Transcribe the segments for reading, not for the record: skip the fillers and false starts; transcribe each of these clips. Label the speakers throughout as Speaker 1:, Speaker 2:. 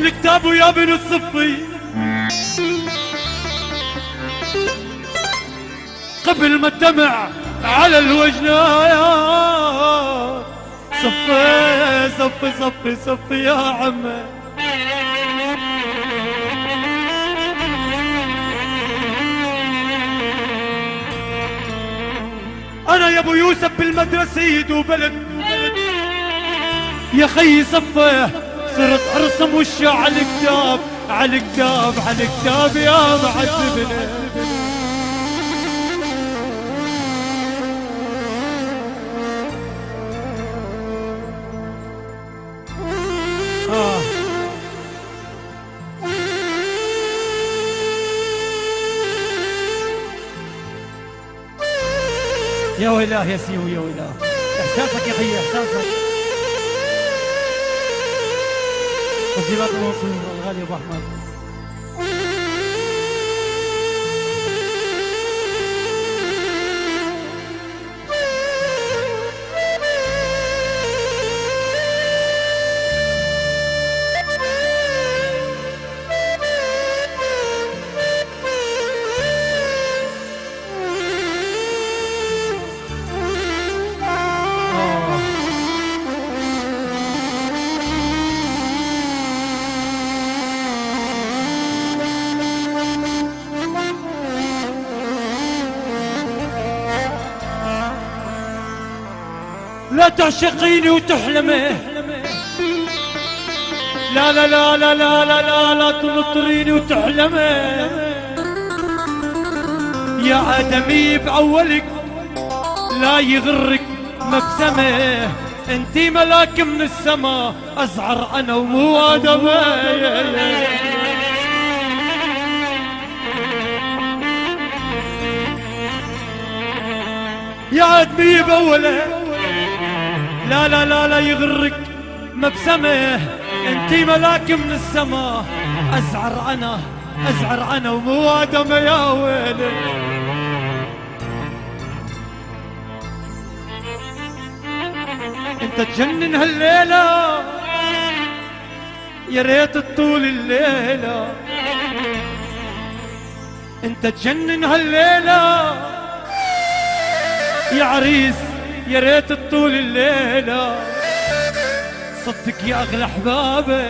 Speaker 1: الكتاب ويا بنو الصفي قبل ما الدمع على الوجنات. صفي صفي صفي صفي يا عمي. انا يا ابو يوسف بالمدرسة يدو بلد يا خي صفي صرت ارسم وشي على الكتاب على الكتاب على الكتاب يا معذبني. يا ويلاه يا سيو يا ويلاه. احساسك يا خي احساسك. تسجيلات الموصول الغالي ابو احمد. لا تعشقيني وتحلمي، لا لا لا لا لا لا لا لا تنطريني وتحلمي يا آدمي بأولك لا يغرك مبسمة. انتي ملاك من السما أزعر أنا ومو آدمي. يا آدمي بأولك لا لا لا لا يغرك مبسمة. انتي ملاك من السما أزعر أنا ومو آدم يا ويلي. انت تجنن هالليلة يا ريت تطول الليلة. انت تجنن هالليلة يا عريس يا ريت تطول الليلة. صدق يا اغلى احبابي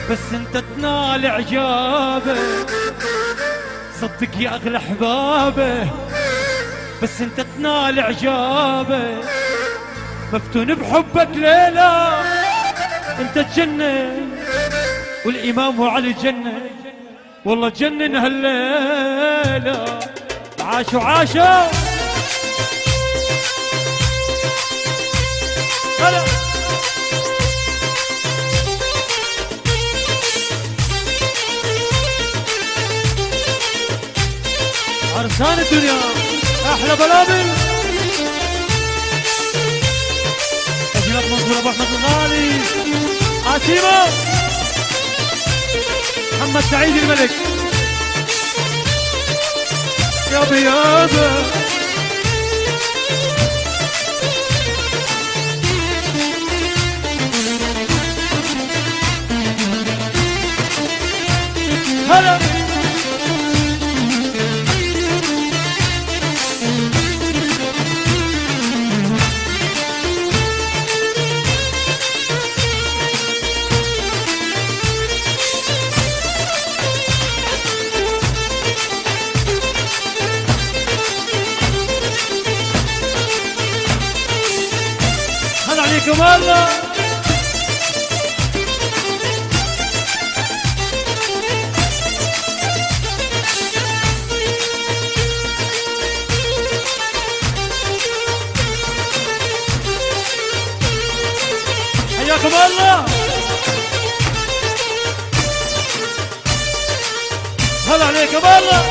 Speaker 1: بس انت تنال اعجابي. صدق يا اغلى احبابي بس انت تنال اعجابي. مفتون بحبك ليلة انت تجنن والامام علي جنن والله تجنن هالليلة. عاشوا هلا عرسان الدنيا احلى بلابل. تسجيلات منصور ابو احمد الغالي عسيمة محمد سعيد الملك يا بيابا. هلا هلا عليكم الله. حياكم الله. هلا عليكم الله.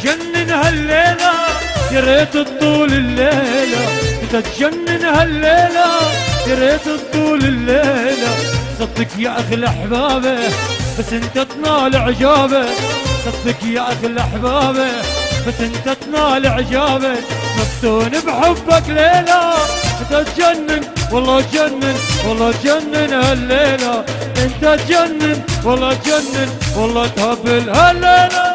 Speaker 1: تجنن هالليلة، يا ريت تطول الليلة، انت تجنن هالليلة، يا ريت تطول الليلة. صدق يا اغلى احبابي بس انت تنال عجابه، صدق يا اغلى احبابي بس انت تنال عجابه. مفتون بحبك ليلة، انت تجنن والله تجنن، والله تجنن هالليلة، انت تجنن والله تجنن، والله تهبل هالليلة.